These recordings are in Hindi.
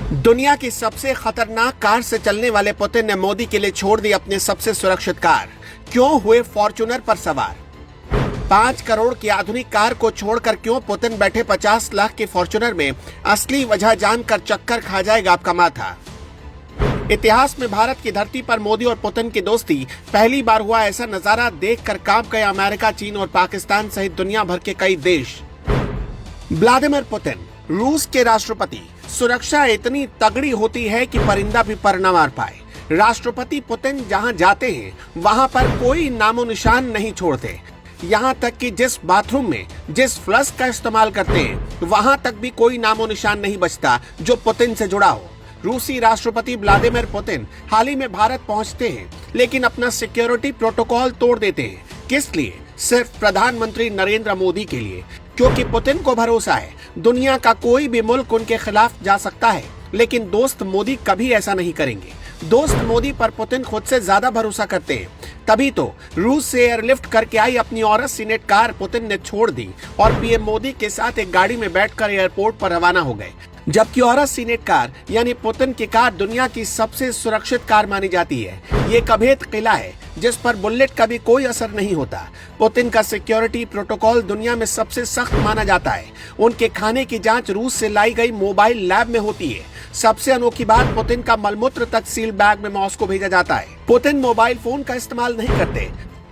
दुनिया की सबसे खतरनाक कार से चलने वाले पुतिन ने मोदी के लिए छोड़ दी अपनी सबसे सुरक्षित कार। क्यों हुए फॉर्च्यूनर पर सवार? 5 करोड़ की आधुनिक कार को छोड़कर क्यों पुतिन बैठे 50 लाख के फॉर्च्यूनर में? असली वजह जानकर चक्कर खा जाएगा आपका माथा। इतिहास में भारत की धरती पर मोदी और पुतिन की दोस्ती पहली बार हुआ। ऐसा नजारा देखकर कांप गए अमेरिका, चीन और पाकिस्तान सहित दुनिया भर के कई देश। व्लादिमीर पुतिन, रूस के राष्ट्रपति। सुरक्षा इतनी तगड़ी होती है कि परिंदा भी पर न मार पाए। राष्ट्रपति पुतिन जहां जाते हैं वहां पर कोई नामो निशान नहीं छोड़ते। यहाँ तक कि जिस बाथरूम में जिस फ्लश का इस्तेमाल करते हैं वहां तक भी कोई नामो निशान नहीं बचता जो पुतिन से जुड़ा हो। रूसी राष्ट्रपति व्लादिमीर पुतिन हाल ही में भारत पहुंचते हैं, लेकिन अपना सिक्योरिटी प्रोटोकॉल तोड़ देते हैं। किस लिए? सिर्फ प्रधानमंत्री नरेंद्र मोदी के लिए, क्योंकि पुतिन को भरोसा है दुनिया का कोई भी मुल्क उनके खिलाफ जा सकता है, लेकिन दोस्त मोदी कभी ऐसा नहीं करेंगे। दोस्त मोदी पर पुतिन खुद से ज्यादा भरोसा करते हैं। तभी तो रूस से एयरलिफ्ट करके आई अपनी औरत सीनेट कार पुतिन ने छोड़ दी और पीएम मोदी के साथ एक गाड़ी में बैठकर एयरपोर्ट पर रवाना हो गए। जबकि औरत सीनेट कार यानी पुतिन की कार दुनिया की सबसे सुरक्षित कार मानी जाती है। ये कभेद किला है जिस पर बुलेट का भी कोई असर नहीं होता। पुतिन का सिक्योरिटी प्रोटोकॉल दुनिया में सबसे सख्त माना जाता है। उनके खाने की जांच रूस से लाई गई मोबाइल लैब में होती है। सबसे अनोखी बात, पुतिन का मलमूत्र तक सील बैग में मॉस्को भेजा जाता है। पुतिन मोबाइल फोन का इस्तेमाल नहीं करते,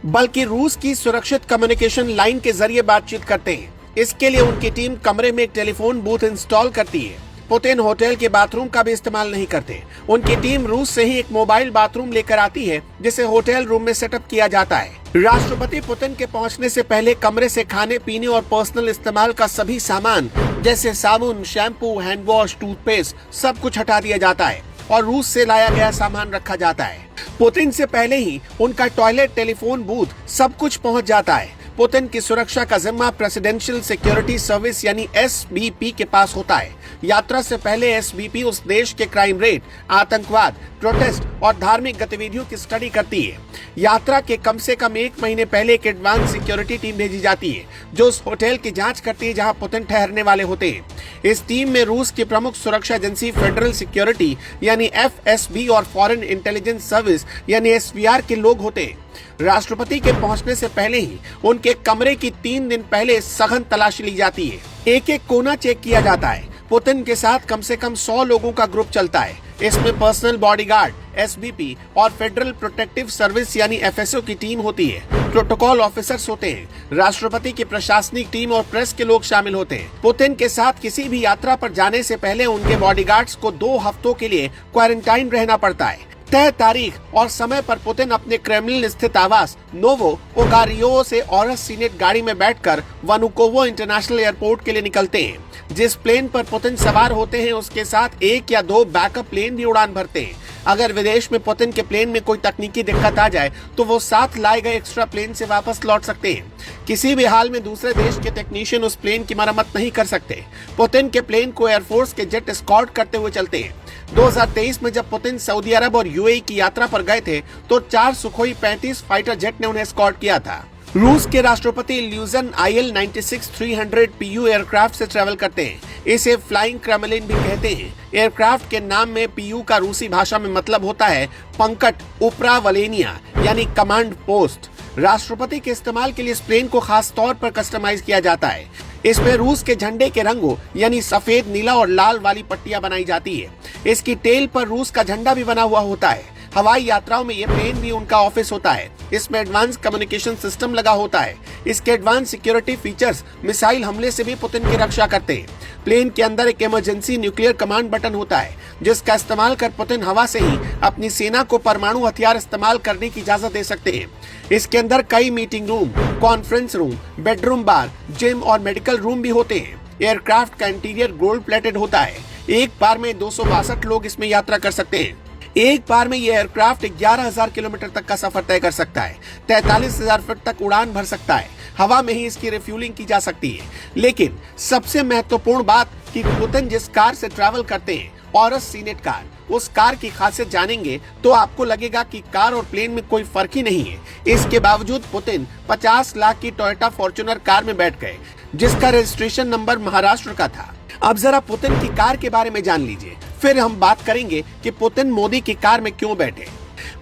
बल्कि रूस की सुरक्षित कम्युनिकेशन लाइन के जरिए बातचीत करते हैं। इसके लिए उनकी टीम कमरे में एक टेलीफोन बूथ इंस्टॉल करती है। पुतिन होटल के बाथरूम का भी इस्तेमाल नहीं करते। उनकी टीम रूस से ही एक मोबाइल बाथरूम लेकर आती है जिसे होटल रूम में सेटअप किया जाता है। राष्ट्रपति पुतिन के पहुंचने से पहले कमरे से खाने पीने और पर्सनल इस्तेमाल का सभी सामान जैसे साबुन, शैम्पू, हैंड वॉश, टूथपेस्ट सब कुछ हटा दिया जाता है और रूस से लाया गया सामान रखा जाता है। पुतिन से पहले ही उनका टॉयलेट, टेलीफोन बूथ सब कुछ पहुंच जाता है। पुतिन की सुरक्षा का जिम्मा प्रेसिडेंशियल सिक्योरिटी सर्विस यानी एसबीपी के पास होता है। यात्रा से पहले एसबीपी उस देश के क्राइम रेट, आतंकवाद, प्रोटेस्ट और धार्मिक गतिविधियों की स्टडी करती है। यात्रा के कम से कम 1 महीने पहले एक एडवांस सिक्योरिटी टीम भेजी जाती है जो उस होटल की जांच करती है जहां पुतिन ठहरने वाले होते हैं। इस टीम में रूस की प्रमुख सुरक्षा एजेंसी फेडरल सिक्योरिटी यानी एफएसबी और फॉरेन इंटेलिजेंस सर्विस यानी एसवीआर के लोग होते हैं। राष्ट्रपति के पहुंचने से पहले ही उनके कमरे की 3 दिन पहले सघन तलाशी ली जाती है। एक एक कोना चेक किया जाता है। पुतिन के साथ कम से कम 100 लोगों का ग्रुप चलता है। इसमें पर्सनल बॉडीगार्ड, एसबीपी और फेडरल प्रोटेक्टिव सर्विस यानी एफएसओ की टीम होती है। प्रोटोकॉल ऑफिसर्स होते हैं। राष्ट्रपति की प्रशासनिक टीम और प्रेस के लोग शामिल होते हैं। पुतिन के साथ किसी भी यात्रा पर जाने से पहले उनके बॉडीगार्ड्स को 2 हफ्तों के लिए क्वारंटाइन रहना पड़ता है। तय तारीख और समय पर पुतिन अपने क्रेमलिन स्थित आवास नोवो ओगारियो से औरत सीनेट गाड़ी में बैठकर वनुकोवो इंटरनेशनल एयरपोर्ट के लिए निकलते हैं। जिस प्लेन पर पुतिन सवार होते हैं उसके साथ 1 या 2 बैकअप प्लेन भी उड़ान भरते हैं। अगर विदेश में पुतिन के प्लेन में कोई तकनीकी दिक्कत आ जाए तो वो साथ लाए गए एक्स्ट्रा प्लेन से वापस लौट सकते हैं। किसी भी हाल में दूसरे देश के टेक्नीशियन उस प्लेन की मरम्मत नहीं कर सकते। पुतिन के प्लेन को एयरफोर्स के जेट एस्कॉर्ट करते हुए चलते हैं। 2023 में जब पुतिन सऊदी अरब और यूएई की यात्रा पर गए थे तो 4 सुखोई 35 फाइटर जेट ने उन्हें एस्कॉर्ट किया था। रूस के राष्ट्रपति ल्यूजन IL-96-300 PU एयरक्राफ्ट से ट्रैवल करते हैं। इसे फ्लाइंग क्रेमलिन भी कहते हैं। एयरक्राफ्ट के नाम में PU का रूसी भाषा में मतलब होता है पंकट उप्रावलेनिया यानी कमांड पोस्ट। राष्ट्रपति के इस्तेमाल के लिए इस प्लेन को खास तौर पर कस्टमाइज किया जाता है। इसमें रूस के झंडे के रंगों यानी सफेद, नीला और लाल वाली पट्टियां बनाई जाती है। इसकी टेल पर रूस का झंडा भी बना हुआ होता है। हवाई यात्राओं में ये प्लेन भी उनका ऑफिस होता है। इसमें एडवांस कम्युनिकेशन सिस्टम लगा होता है। इसके एडवांस सिक्योरिटी फीचर्स मिसाइल हमले से भी पुतिन की रक्षा करते हैं। प्लेन के अंदर एक इमरजेंसी न्यूक्लियर कमांड बटन होता है जिसका इस्तेमाल कर पुतिन हवा से ही अपनी सेना को परमाणु हथियार इस्तेमाल करने की इजाजत दे सकते हैं। इसके अंदर कई meeting room, conference room, bedroom, bar, gym और मेडिकल रूम भी होते हैं। एयरक्राफ्ट का इंटीरियर गोल्ड प्लेटेड होता है। एक बार में 262 लोग इसमें यात्रा कर सकते हैं। एक बार में यह एयरक्राफ्ट 11,000 किलोमीटर तक का सफर तय कर सकता है। 43,000 फीट तक उड़ान भर सकता है। हवा में ही इसकी रिफ्यूलिंग की जा सकती है। लेकिन सबसे महत्वपूर्ण बात कि पुतिन जिस कार से ट्रैवल करते हैं, औरत सीनेट कार, उस कार की खासियत जानेंगे तो आपको लगेगा कि कार और प्लेन में कोई फर्क ही नहीं है। इसके बावजूद पुतिन 50 लाख की टोयोटा फॉर्च्यूनर कार में बैठ गए। जिसका रजिस्ट्रेशन नंबर महाराष्ट्र का था। अब जरा पुतिन की कार के बारे में जान लीजिए, फिर हम बात करेंगे कि पुतिन मोदी की कार में क्यों बैठे।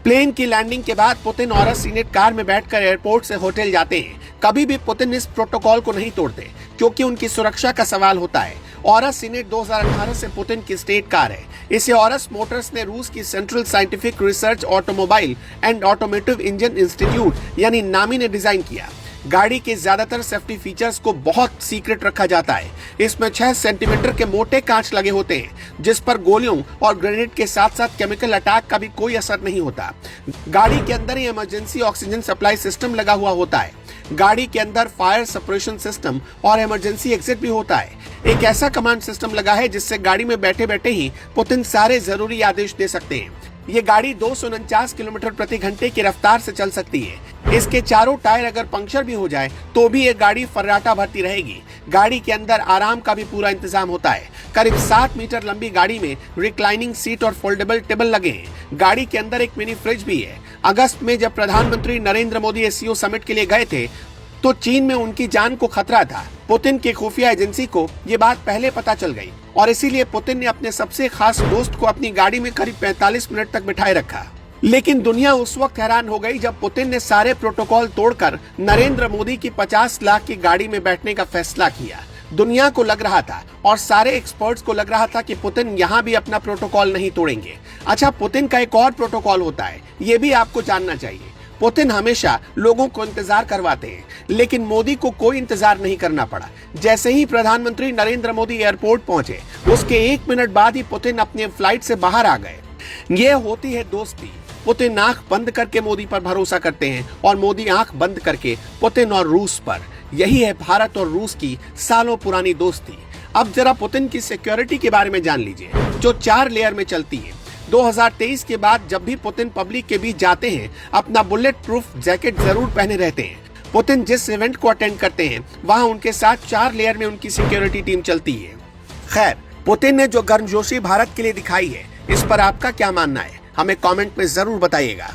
प्लेन की लैंडिंग के बाद पुतिन और सीनेट कार में बैठकर एयरपोर्ट से होटल जाते हैं। कभी भी पुतिन इस प्रोटोकॉल को नहीं तोड़ते क्योंकि उनकी सुरक्षा का सवाल होता है। ऑरस सीनेट 2018 से पुतिन की स्टेट कार है। इसे ऑरस मोटर्स ने रूस की central scientific research automobile and automotive engine institute यानी नामी ने डिजाइन किया। गाड़ी के ज्यादातर सेफ्टी फीचर्स को बहुत सीक्रेट रखा जाता है। इसमें 6 सेंटीमीटर के मोटे कांच लगे होते हैं जिस पर गोलियों और ग्रेनेड के साथ साथ केमिकल अटैक का भी कोई असर नहीं होता। गाड़ी के अंदर ही इमरजेंसी ऑक्सीजन सप्लाई सिस्टम लगा हुआ होता है। गाड़ी के अंदर फायर सेपरेशन सिस्टम और इमरजेंसी एग्जिट भी होता है। एक ऐसा कमांड सिस्टम लगा है जिससे गाड़ी में बैठे बैठे ही पुतिन सारे जरूरी आदेश दे सकते हैं। ये गाड़ी 249 किलोमीटर प्रति घंटे की रफ्तार से चल सकती है। इसके चारों टायर अगर पंक्चर भी हो जाए तो भी ये गाड़ी फर्राटा भरती रहेगी। गाड़ी के अंदर आराम का भी पूरा इंतजाम होता है। करीब 7 मीटर लंबी गाड़ी में रिक्लाइनिंग सीट और फोल्डेबल टेबल लगे हैं। गाड़ी के अंदर एक मिनी फ्रिज भी है। अगस्त में जब प्रधानमंत्री नरेंद्र मोदी एससीओ समिट के लिए गए थे तो चीन में उनकी जान को खतरा था। पुतिन की खुफिया एजेंसी को ये बात पहले पता चल गई और इसीलिए पुतिन ने अपने सबसे खास दोस्त को अपनी गाड़ी में करीब 45 मिनट तक बिठाए रखा। लेकिन दुनिया उस वक्त हैरान हो गई जब पुतिन ने सारे प्रोटोकॉल तोड़कर नरेंद्र मोदी की 50 लाख की गाड़ी में बैठने का फैसला किया। दुनिया को लग रहा था और सारे एक्सपर्ट्स को लग रहा था कि पुतिन यहाँ भी अपना प्रोटोकॉल नहीं तोड़ेंगे। अच्छा, पुतिन का एक और प्रोटोकॉल होता है, ये भी आपको जानना चाहिए। पुतिन हमेशा लोगों को इंतजार करवाते हैं, लेकिन मोदी को कोई इंतजार नहीं करना पड़ा। जैसे ही प्रधानमंत्री नरेंद्र मोदी एयरपोर्ट पहुंचे उसके 1 मिनट बाद ही पुतिन अपने फ्लाइट से बाहर आ गए। ये होती है दोस्ती। पुतिन आंख बंद करके मोदी पर भरोसा करते हैं और मोदी आंख बंद करके पुतिन और रूस पर। यही है भारत और रूस की सालों पुरानी दोस्ती। अब जरा पुतिन की सिक्योरिटी के बारे में जान लीजिए, जो 4 लेयर में चलती है। 2023 के बाद जब भी पुतिन पब्लिक के बीच जाते हैं अपना बुलेट प्रूफ जैकेट जरूर पहने रहते हैं। पुतिन जिस इवेंट को अटेंड करते हैं वहां उनके साथ 4 लेयर में उनकी सिक्योरिटी टीम चलती है। खैर, पुतिन ने जो गर्मजोशी भारत के लिए दिखाई है, इस पर आपका क्या मानना है? हमें कमेंट में जरूर बताइएगा।